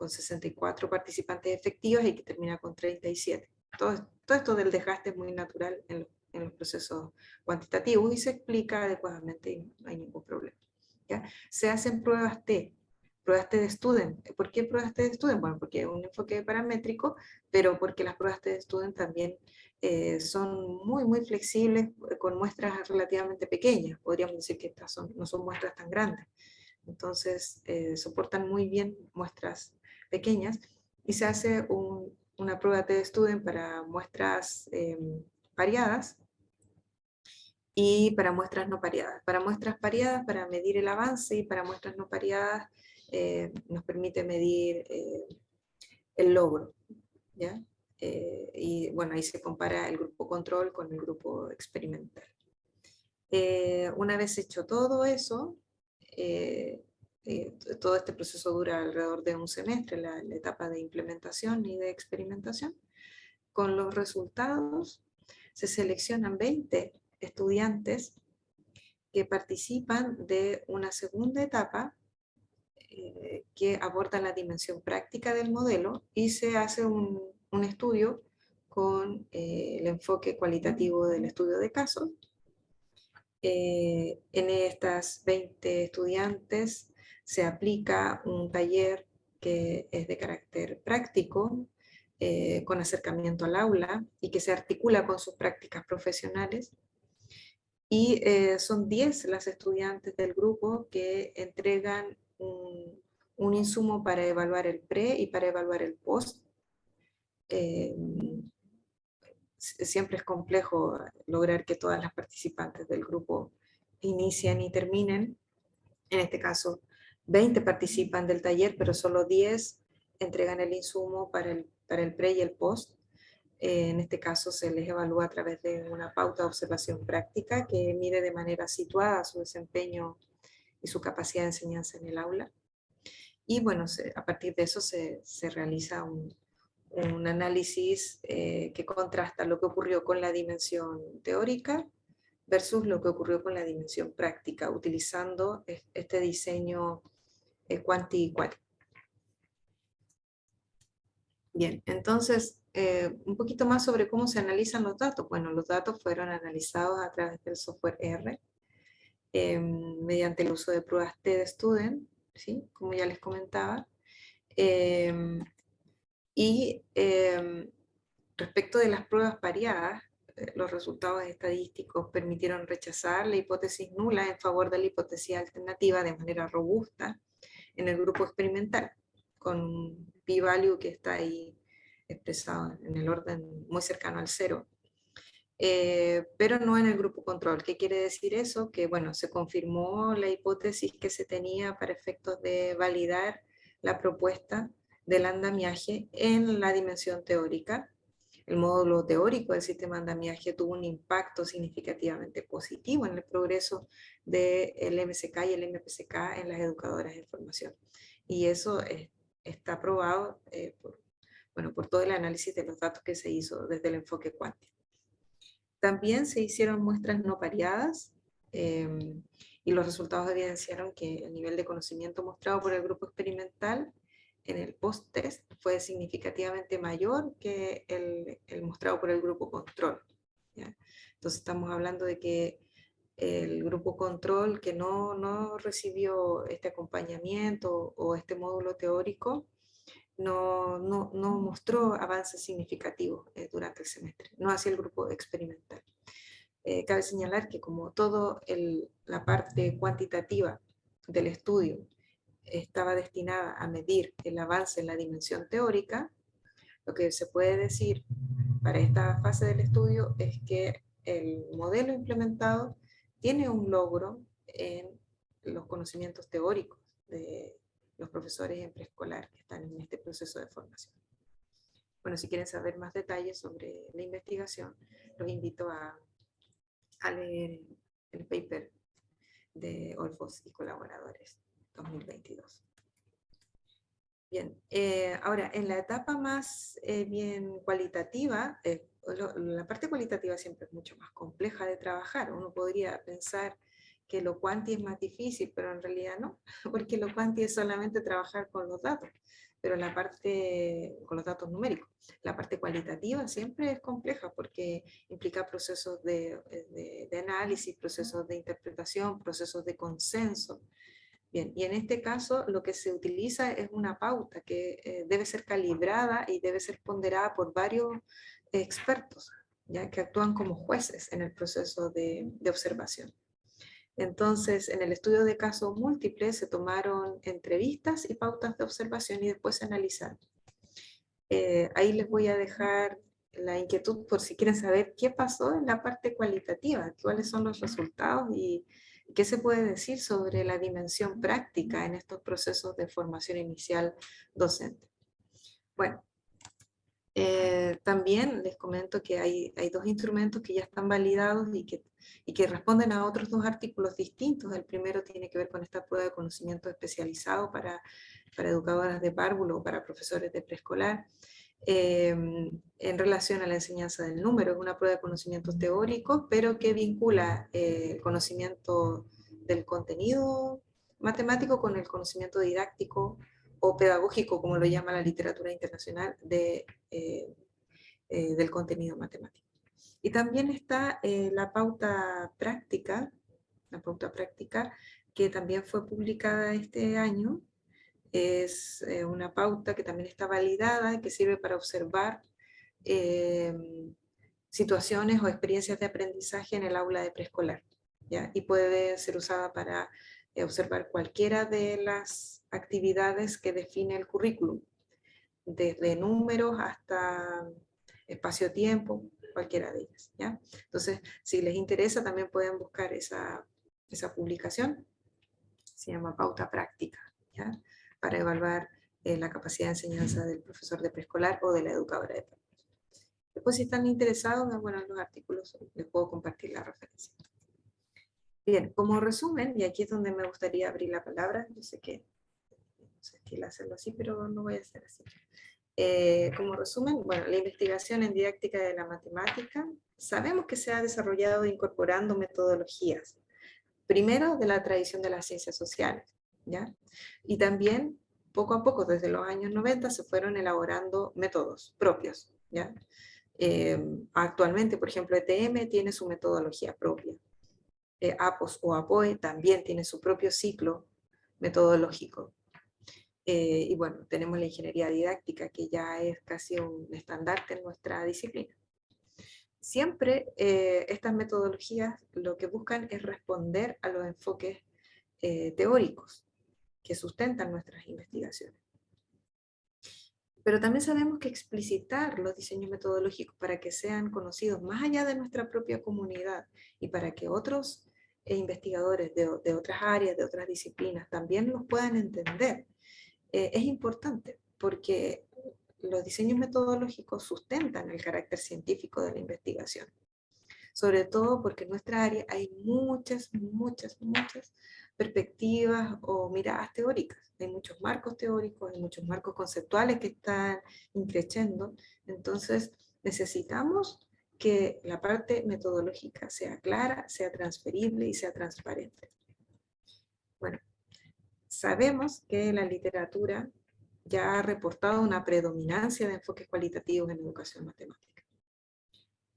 64 participantes efectivos y que termina con 37. Todo esto del desgaste es muy natural en los procesos cuantitativos y se explica adecuadamente y no hay ningún problema. ¿Ya? Se hacen pruebas T de student. ¿Por qué pruebas T de student? Bueno, porque es un enfoque paramétrico, pero porque las pruebas T de student también son muy flexibles con muestras relativamente pequeñas. Podríamos decir que estas no son muestras tan grandes. Entonces, soportan muy bien muestras pequeñas y se hace una prueba de student para muestras pareadas y para muestras no pareadas. Para muestras pareadas, para medir el avance, y para muestras no pareadas nos permite medir el logro, ¿ya? Y bueno, ahí se compara el grupo control con el grupo experimental. Una vez hecho todo eso, todo este proceso dura alrededor de un semestre, la etapa de implementación y de experimentación. Con los resultados se seleccionan 20 estudiantes que participan de una segunda etapa que aborda la dimensión práctica del modelo y se hace un estudio con el enfoque cualitativo del estudio de casos. En estas 20 estudiantes se aplica un taller que es de carácter práctico, con acercamiento al aula y que se articula con sus prácticas profesionales. Y son 10 las estudiantes del grupo que entregan un insumo para evaluar el pre y para evaluar el post. Siempre es complejo lograr que todas las participantes del grupo inicien y terminen. En este caso, 20 participan del taller, pero solo 10 entregan el insumo para el pre y el post. En este caso se les evalúa a través de una pauta de observación práctica que mide de manera situada su desempeño y su capacidad de enseñanza en el aula. Y bueno, a partir de eso se realiza un análisis que contrasta lo que ocurrió con la dimensión teórica versus lo que ocurrió con la dimensión práctica, utilizando este diseño quanti-quali. Bien, entonces, un poquito más sobre cómo se analizan los datos. Bueno, los datos fueron analizados a través del software R, mediante el uso de pruebas T de Student, ¿sí? Como ya les comentaba. Respecto de las pruebas pareadas, los resultados estadísticos permitieron rechazar la hipótesis nula en favor de la hipótesis alternativa de manera robusta en el grupo experimental, con un p-value que está ahí expresado en el orden muy cercano al 0, pero no en el grupo control. ¿Qué quiere decir eso? Que bueno, se confirmó la hipótesis que se tenía para efectos de validar la propuesta del andamiaje en la dimensión teórica. El módulo teórico del sistema de andamiaje tuvo un impacto significativamente positivo en el progreso del MCK y el MPCK en las educadoras de formación. Y eso está aprobado bueno, por todo el análisis de los datos que se hizo desde el enfoque cuántico. También se hicieron muestras no pareadas y los resultados evidenciaron que el nivel de conocimiento mostrado por el grupo experimental en el post-test fue significativamente mayor que el mostrado por el grupo control, ¿ya? Entonces estamos hablando de que el grupo control que no recibió este acompañamiento o este módulo teórico no mostró avances significativos durante el semestre, no así el grupo experimental. Cabe señalar que como toda la parte cuantitativa del estudio estaba destinada a medir el avance en la dimensión teórica, lo que se puede decir para esta fase del estudio es que el modelo implementado tiene un logro en los conocimientos teóricos de los profesores en preescolar que están en este proceso de formación. Bueno, si quieren saber más detalles sobre la investigación, los invito a leer el paper de Olfos y colaboradores 2022. Bien, ahora en la etapa más bien cualitativa, la parte cualitativa siempre es mucho más compleja de trabajar. Uno podría pensar que lo cuanti es más difícil, pero en realidad no, porque lo cuanti es solamente trabajar con los datos, pero la parte, con los datos numéricos. La parte cualitativa siempre es compleja porque implica procesos de análisis, procesos de interpretación, procesos de consenso. Bien, y en este caso lo que se utiliza es una pauta que debe ser calibrada y debe ser ponderada por varios expertos, ya que actúan como jueces en el proceso de observación. Entonces, en el estudio de casos múltiples se tomaron entrevistas y pautas de observación y después se analizaron. Ahí les voy a dejar la inquietud por si quieren saber qué pasó en la parte cualitativa, cuáles son los resultados y qué se puede decir sobre la dimensión práctica en estos procesos de formación inicial docente. Bueno, también les comento que hay dos instrumentos que ya están validados y que responden a otros dos artículos distintos. El primero tiene que ver con esta prueba de conocimiento especializado para educadoras de párvulo o para profesores de preescolar, en relación a la enseñanza del número. Es una prueba de conocimientos teóricos, pero que vincula el conocimiento del contenido matemático con el conocimiento didáctico o pedagógico, como lo llama la literatura internacional, del contenido matemático. Y también está la pauta práctica que también fue publicada este año. Es una pauta que también está validada y que sirve para observar situaciones o experiencias de aprendizaje en el aula de preescolar, ¿ya? Y puede ser usada para observar cualquiera de las actividades que define el currículum, desde números hasta espacio-tiempo, cualquiera de ellas, ¿ya? Entonces, si les interesa, también pueden buscar esa publicación, se llama Pauta Práctica, ¿ya? Para evaluar la capacidad de enseñanza del profesor de preescolar o de la educadora de párvulos. Después, si están interesados, bueno, en los artículos les puedo compartir la referencia. Bien, como resumen, y aquí es donde me gustaría abrir la palabra, yo sé que no sé si hacerlo así, pero no voy a hacer así. Como resumen, bueno, la investigación en didáctica de la matemática, sabemos que se ha desarrollado incorporando metodologías, primero de la tradición de las ciencias sociales, ¿ya? Y también, poco a poco, desde los años 90, se fueron elaborando métodos propios, ¿ya? Actualmente, por ejemplo, ETM tiene su metodología propia. APOS o APOE también tiene su propio ciclo metodológico. Y bueno, tenemos la ingeniería didáctica, que ya es casi un estandarte en nuestra disciplina. Siempre estas metodologías lo que buscan es responder a los enfoques teóricos que sustentan nuestras investigaciones. Pero también sabemos que explicitar los diseños metodológicos para que sean conocidos más allá de nuestra propia comunidad y para que otros investigadores de otras áreas, de otras disciplinas, también los puedan entender, es importante porque los diseños metodológicos sustentan el carácter científico de la investigación. sobre todo porque en nuestra área hay muchas perspectivas o miradas teóricas. Hay muchos marcos teóricos, hay muchos marcos conceptuales que están increciendo. Entonces, necesitamos que la parte metodológica sea clara, sea transferible y sea transparente. Bueno, sabemos que la literatura ya ha reportado una predominancia de enfoques cualitativos en educación matemática.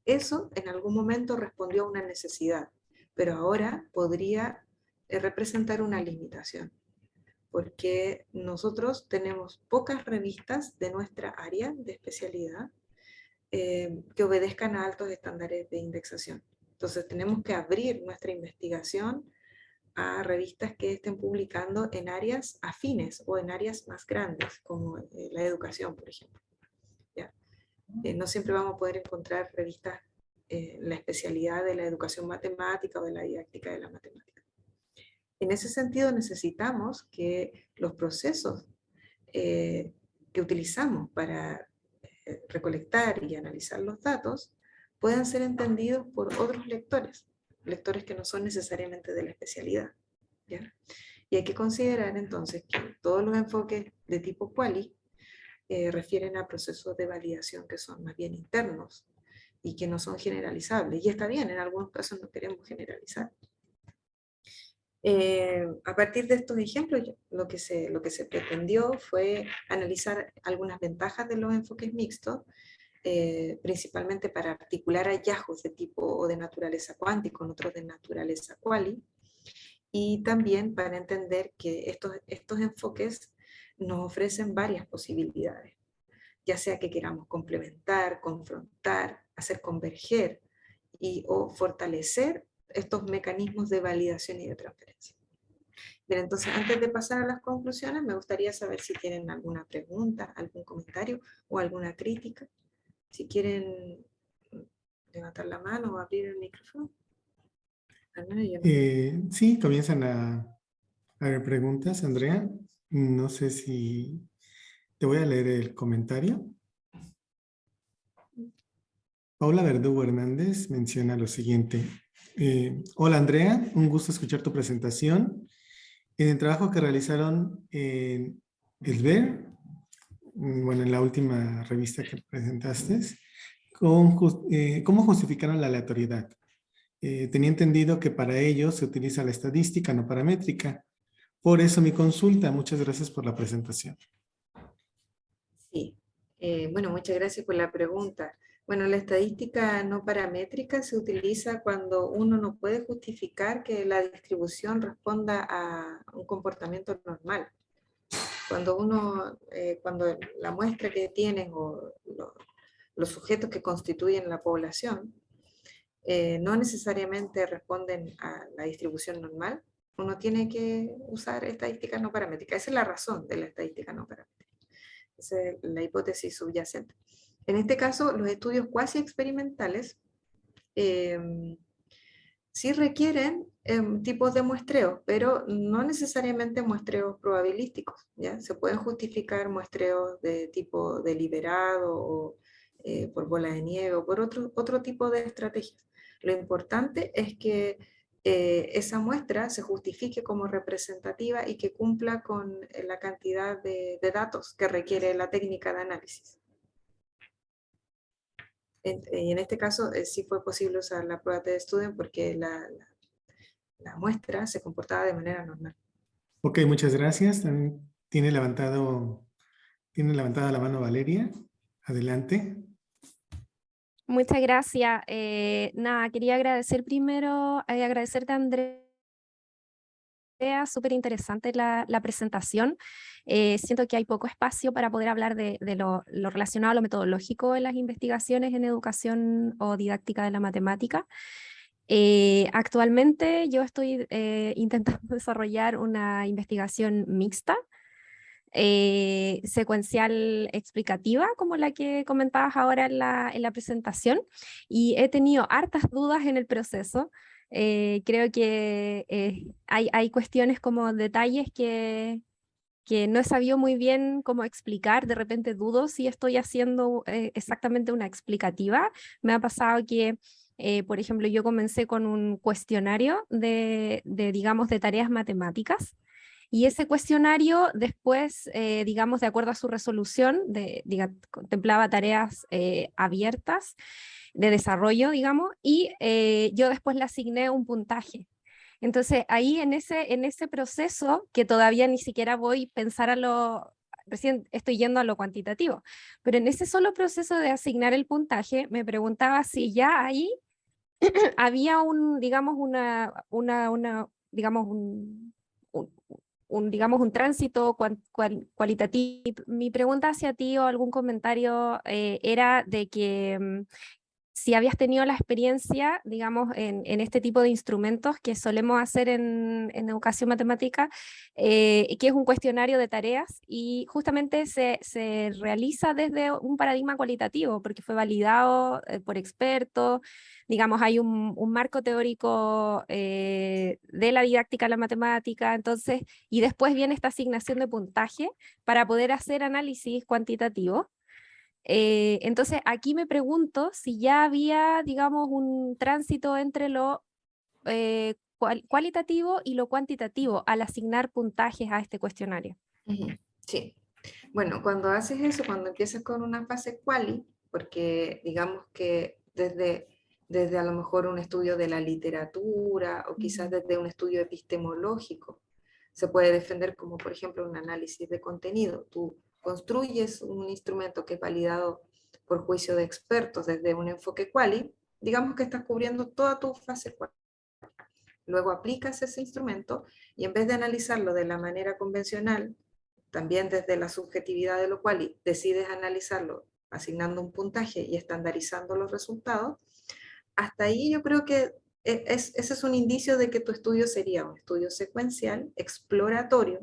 Eso en algún momento respondió a una necesidad, pero ahora podría representar una limitación, porque nosotros tenemos pocas revistas de nuestra área de especialidad que obedezcan a altos estándares de indexación. Entonces tenemos que abrir nuestra investigación a revistas que estén publicando en áreas afines o en áreas más grandes, como la educación, por ejemplo. ¿Ya? No siempre vamos a poder encontrar revistas en la especialidad de la educación matemática o de la didáctica de la matemática. En ese sentido necesitamos que los procesos que utilizamos para recolectar y analizar los datos puedan ser entendidos por otros lectores, lectores que no son necesariamente de la especialidad. ¿Ya? Y hay que considerar entonces que todos los enfoques de tipo quali refieren a procesos de validación que son más bien internos y que no son generalizables. Y está bien, en algunos casos no queremos generalizar. A partir de estos ejemplos, lo que se pretendió fue analizar algunas ventajas de los enfoques mixtos, principalmente para articular hallazgos de tipo o de naturaleza cuántica, otros de naturaleza quali, y también para entender que estos enfoques nos ofrecen varias posibilidades, ya sea que queramos complementar, confrontar, hacer converger o fortalecer estos mecanismos de validación y de transferencia. Bien, entonces antes de pasar a las conclusiones, me gustaría saber si tienen alguna pregunta, algún comentario o alguna crítica. Si quieren levantar la mano o abrir el micrófono. Sí, comienzan a haber preguntas, Andrea. No sé si te voy a leer el comentario. Paula Verdugo Hernández menciona lo siguiente. Hola Andrea, un gusto escuchar tu presentación. En el trabajo que realizaron en Esber, bueno, en la última revista que presentaste, ¿cómo justificaron la aleatoriedad? Tenía entendido que para ello se utiliza la estadística, no paramétrica. Por eso mi consulta. Muchas gracias por la presentación. Sí, bueno, muchas gracias por la pregunta. Bueno, la estadística no paramétrica se utiliza cuando uno no puede justificar que la distribución responda a un comportamiento normal. Cuando la muestra que tienes o los sujetos que constituyen la población no necesariamente responden a la distribución normal, uno tiene que usar estadísticas no paramétricas. Esa es la razón de la estadística no paramétrica. Esa es la hipótesis subyacente. En este caso, los estudios cuasi experimentales sí requieren tipos de muestreos, pero no necesariamente muestreos probabilísticos. ¿Ya? Se pueden justificar muestreos de tipo deliberado o por bola de nieve o por otro tipo de estrategias. Lo importante es que esa muestra se justifique como representativa y que cumpla con la cantidad de datos que requiere la técnica de análisis. Y en este caso sí fue posible usar la prueba de Student porque la muestra se comportaba de manera normal. Ok, muchas gracias. También tiene levantada la mano Valeria. Adelante. Muchas gracias. Nada, quería agradecer primero, agradecerte, Andrea, súper interesante la presentación. Siento que hay poco espacio para poder hablar de lo relacionado a lo metodológico en las investigaciones en educación o didáctica de la matemática. Actualmente yo estoy intentando desarrollar una investigación mixta, secuencial explicativa, como la que comentabas ahora en la presentación, y he tenido hartas dudas en el proceso. Creo que hay cuestiones como detalles que no he sabido muy bien cómo explicar. De repente dudo si estoy haciendo exactamente una explicativa. Me ha pasado que Por ejemplo, yo comencé con un cuestionario digamos, de tareas matemáticas. Y ese cuestionario después, digamos, de acuerdo a su resolución, contemplaba tareas abiertas de desarrollo, digamos, y yo después le asigné un puntaje. Entonces, ahí en ese proceso, que todavía ni siquiera voy a pensar recién estoy yendo a lo cuantitativo, pero en ese solo proceso de asignar el puntaje, me preguntaba si ya ahí había digamos, digamos, un, digamos, un tránsito cualitativo. Mi pregunta hacia ti o algún comentario era de que si habías tenido la experiencia, digamos, en este tipo de instrumentos que solemos hacer en educación matemática, que es un cuestionario de tareas y justamente se realiza desde un paradigma cualitativo, porque fue validado por expertos, digamos, hay un marco teórico de la didáctica de la matemática, entonces, y después viene esta asignación de puntaje para poder hacer análisis cuantitativo. Entonces, aquí me pregunto si ya había, digamos, un tránsito entre lo cualitativo y lo cuantitativo al asignar puntajes a este cuestionario. Ujú, sí. Bueno, cuando haces eso, cuando empiezas con una fase quali, porque digamos que desde a lo mejor un estudio de la literatura o quizás desde un estudio epistemológico, se puede defender como por ejemplo un análisis de contenido. Tú construyes un instrumento que es validado por juicio de expertos desde un enfoque quali, digamos que estás cubriendo toda tu fase quali. Luego aplicas ese instrumento y en vez de analizarlo de la manera convencional, también desde la subjetividad de lo cual decides analizarlo asignando un puntaje y estandarizando los resultados, hasta ahí yo creo que ese es un indicio de que tu estudio sería un estudio secuencial, exploratorio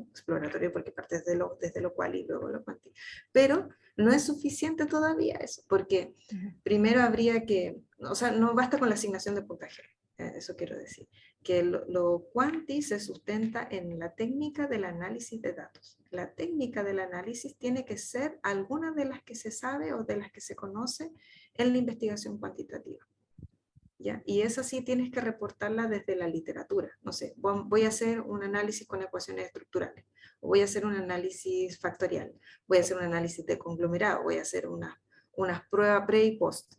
porque partes desde lo cual y luego lo cuanti, pero no es suficiente todavía eso, porque primero habría que, o sea, no basta con la asignación de puntaje, eso quiero decir, que lo cuanti se sustenta en la técnica del análisis de datos. La técnica del análisis tiene que ser alguna de las que se sabe o de las que se conoce en la investigación cuantitativa. ¿Ya? Y esa sí tienes que reportarla desde la literatura. No sé, voy a hacer un análisis con ecuaciones estructurales, o voy a hacer un análisis factorial, voy a hacer un análisis de conglomerado, voy a hacer unas pruebas pre y post.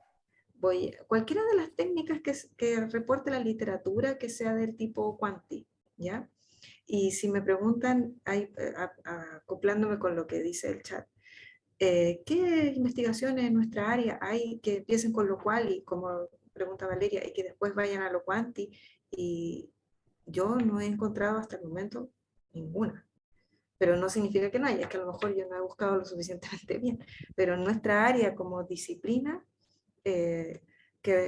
Cualquiera de las técnicas que reporte la literatura que sea del tipo cuanti, ¿ya? Y si me preguntan, acoplándome con lo que dice el chat, ¿qué investigaciones en nuestra área hay que empiecen con lo cual y como pregunta Valeria, y que después vayan a lo cuanti? Y yo no he encontrado hasta el momento ninguna. Pero no significa que no haya, es que a lo mejor yo no he buscado lo suficientemente bien. Pero en nuestra área como disciplina, que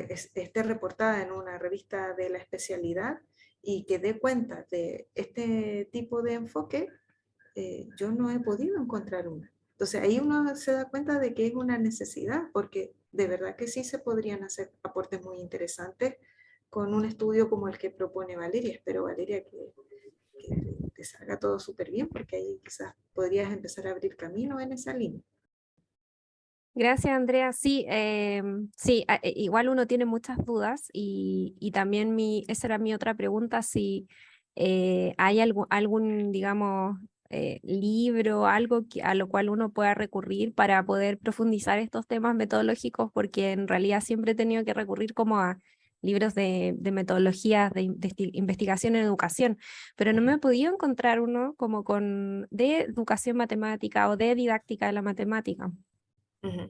esté reportada en una revista de la especialidad y que dé cuenta de este tipo de enfoque, yo no he podido encontrar una. Entonces ahí uno se da cuenta de que es una necesidad, porque de verdad que sí se podrían hacer aportes muy interesantes con un estudio como el que propone Valeria. Espero, Valeria, que te salga todo súper bien, porque ahí quizás podrías empezar a abrir camino en esa línea. Gracias, Andrea. Sí, sí, igual uno tiene muchas dudas y también esa era mi otra pregunta, si hay algún, digamos, libro, algo a lo cual uno pueda recurrir para poder profundizar estos temas metodológicos, porque en realidad siempre he tenido que recurrir como a libros de metodologías de investigación en educación, pero no me he podido encontrar uno como de educación matemática o de didáctica de la matemática.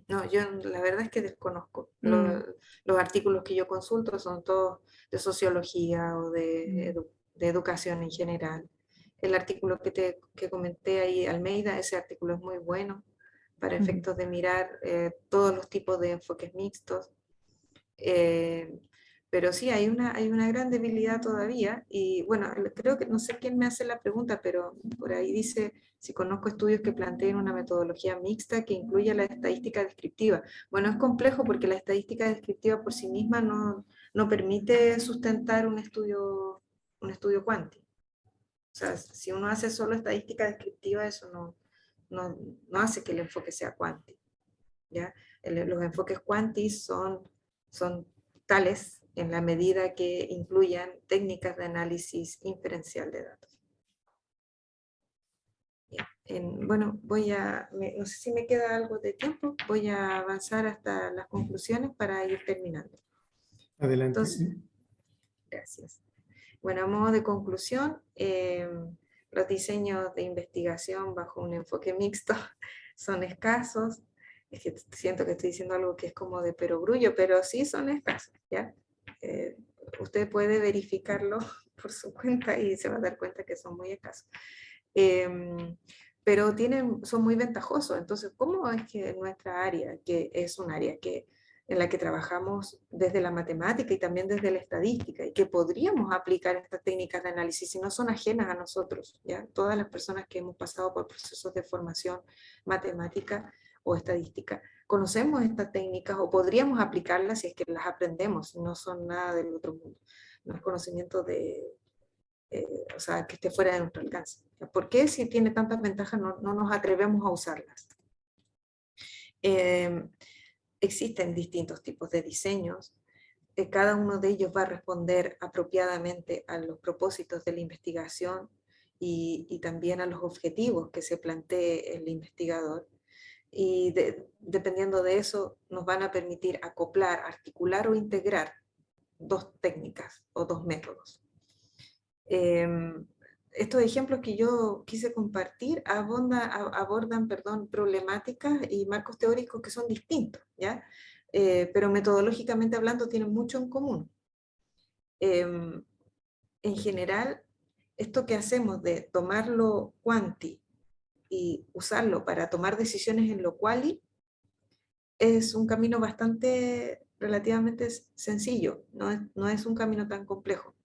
No, yo la verdad es que desconozco. Mm. Los artículos que yo consulto son todos de sociología o Mm. de educación en general. El artículo que comenté ahí, Almeida, ese artículo es muy bueno para efectos de mirar todos los tipos de enfoques mixtos. Eh, pero sí, hay una gran debilidad todavía y bueno, creo que no sé quién me hace la pregunta, pero por ahí dice si conozco estudios que planteen una metodología mixta que incluya la estadística descriptiva. Bueno, es complejo porque la estadística descriptiva por sí misma no permite sustentar un estudio cuántico. O sea, si uno hace solo estadística descriptiva, eso no hace que el enfoque sea cuántico. ¿Ya? Los enfoques cuantis son tales en la medida que incluyan técnicas de análisis inferencial de datos. Bueno, no sé si me queda algo de tiempo, voy a avanzar hasta las conclusiones para ir terminando. Adelante. Entonces, gracias. Bueno, a modo de conclusión, los diseños de investigación bajo un enfoque mixto son escasos. Es que siento que estoy diciendo algo que es como de perogrullo, pero sí son escasos, ¿ya? Usted puede verificarlo por su cuenta y se va a dar cuenta que son muy escasos. Pero son muy ventajosos. Entonces, ¿cómo es que nuestra área, que es un área en la que trabajamos desde la matemática y también desde la estadística, y que podríamos aplicar estas técnicas de análisis y no son ajenas a nosotros, ¿ya? Todas las personas que hemos pasado por procesos de formación matemática o estadística, conocemos estas técnicas o podríamos aplicarlas si es que las aprendemos, no son nada del otro mundo, no es conocimiento o sea, que esté fuera de nuestro alcance. ¿Por qué si tiene tantas ventajas no nos atrevemos a usarlas? Existen distintos tipos de diseños. Cada uno de ellos va a responder apropiadamente a los propósitos de la investigación y también a los objetivos que se plantee el investigador. Y dependiendo de eso, nos van a permitir acoplar, articular o integrar dos técnicas o dos métodos. Estos ejemplos que yo quise compartir abordan problemáticas y marcos teóricos que son distintos, ¿ya? Pero metodológicamente hablando tienen mucho en común. En general, esto que hacemos de tomar lo quanti y usarlo para tomar decisiones en lo quali es un camino relativamente sencillo, no es un camino tan complejo.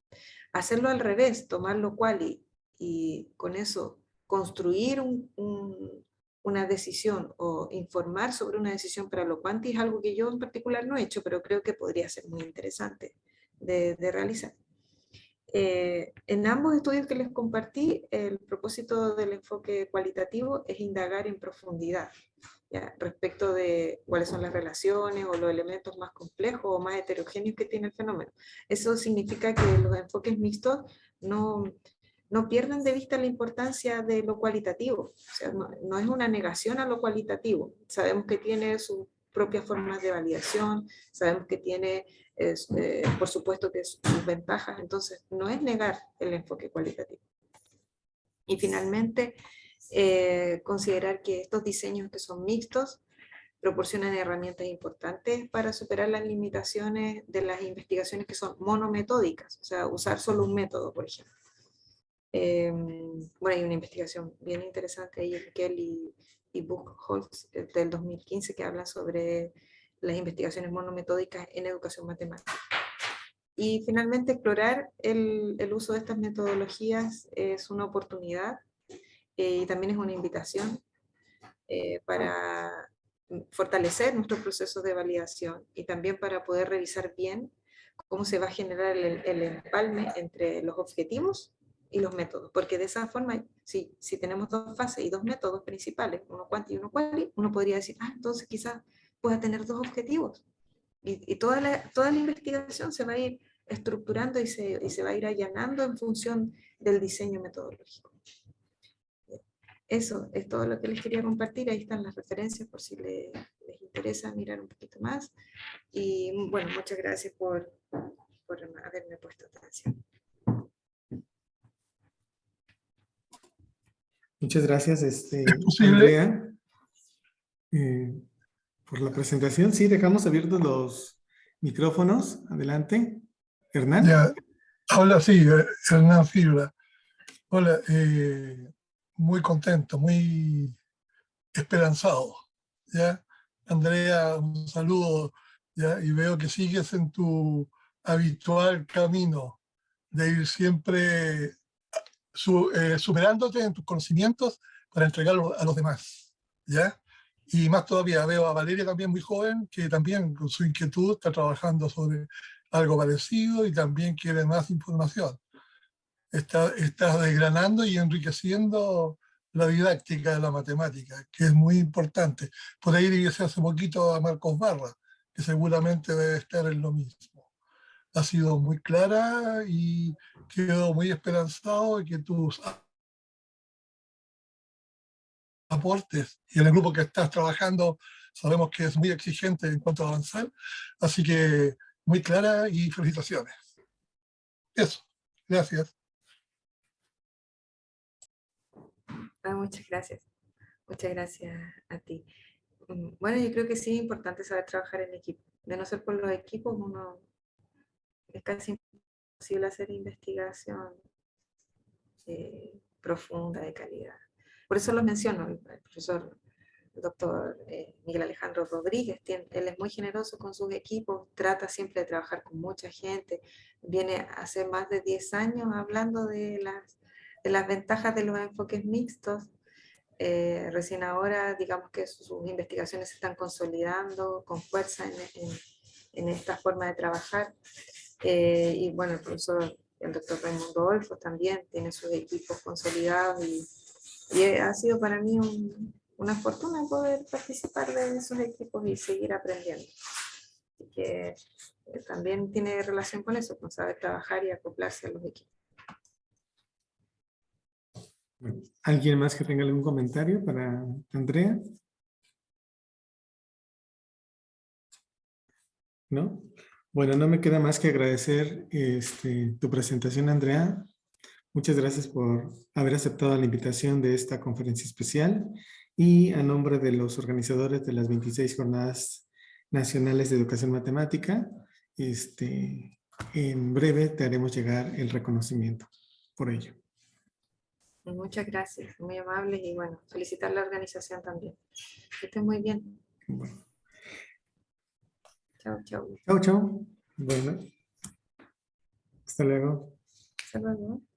Hacerlo al revés, tomar lo quali y con eso construir una decisión o informar sobre una decisión para lo quanti es algo que yo en particular no he hecho, pero creo que podría ser muy interesante de realizar. En ambos estudios que les compartí, el propósito del enfoque cualitativo es indagar en profundidad, ¿ya? Respecto de cuáles son las relaciones o los elementos más complejos o más heterogéneos que tiene el fenómeno. Eso significa que los enfoques mixtos no pierden de vista la importancia de lo cualitativo. O sea, no es una negación a lo cualitativo. Sabemos que tiene sus propias formas de validación, sabemos que tiene, por supuesto, que sus ventajas, entonces no es negar el enfoque cualitativo. Y finalmente, considerar que estos diseños que son mixtos proporcionan herramientas importantes para superar las limitaciones de las investigaciones que son monometódicas, o sea, usar solo un método, por ejemplo. Bueno, hay una investigación bien interesante ahí, Kelly y Buchholz del 2015 que habla sobre las investigaciones monometódicas en educación matemática. Y finalmente, explorar el uso de estas metodologías es una oportunidad y también es una invitación para fortalecer nuestros procesos de validación y también para poder revisar bien cómo se va a generar el empalme entre los objetivos y los métodos, porque de esa forma, si tenemos dos fases y dos métodos principales, uno quanti y uno quali, uno podría decir, entonces quizás pueda tener dos objetivos, y toda la investigación se va a ir estructurando y se va a ir allanando en función del diseño metodológico. Eso es todo lo que les quería compartir. Ahí están las referencias por si les interesa mirar un poquito más. Y bueno, muchas gracias por haberme puesto atención. Muchas gracias, posible? Andrea, por la presentación. Sí, dejamos abiertos los micrófonos. Adelante. Hernán. Ya. Hola, sí, Hernán Fibra. Hola, muy contento, muy esperanzado. ¿Ya? Andrea, un saludo, ¿ya? Y veo que sigues en tu habitual camino de ir siempre superándote en tus conocimientos para entregarlos a los demás, ¿ya? Y más todavía veo a Valeria también muy joven, que también con su inquietud está trabajando sobre algo parecido y también quiere más información. Está desgranando y enriqueciendo la didáctica de la matemática, que es muy importante. Por ahí dice hace poquito a Marcos Barra, que seguramente debe estar en lo mismo. ha sido muy clara y quedo muy esperanzado de que tus aportes y en el grupo que estás trabajando sabemos que es muy exigente en cuanto a avanzar, así que muy clara y felicitaciones. Eso, gracias. Muchas gracias. Muchas gracias a ti. Bueno, yo creo que sí es importante saber trabajar en equipo. De no ser por los equipos, uno es casi imposible hacer investigación profunda, de calidad. Por eso los menciono, el profesor, el doctor Miguel Alejandro Rodríguez, él es muy generoso con sus equipos, trata siempre de trabajar con mucha gente, viene hace más de 10 años hablando de las ventajas de los enfoques mixtos. Recién ahora, digamos que sus investigaciones se están consolidando con fuerza en esta forma de trabajar. Y bueno, el doctor Raimundo Olfo también tiene sus equipos consolidados y ha sido para mí una fortuna poder participar de esos equipos y seguir aprendiendo. Así que también tiene relación con eso, con saber trabajar y acoplarse a los equipos. ¿Alguien más que tenga algún comentario para Andrea? ¿No? Bueno, no me queda más que agradecer tu presentación, Andrea. Muchas gracias por haber aceptado la invitación de esta conferencia especial y a nombre de los organizadores de las 26 Jornadas Nacionales de Educación Matemática, en breve te haremos llegar el reconocimiento por ello. Muchas gracias, muy amables y bueno, felicitar a la organización también. Que estén muy bien. Bueno. Chao, chao. Chao, chao. Bueno, hasta luego. Hasta luego.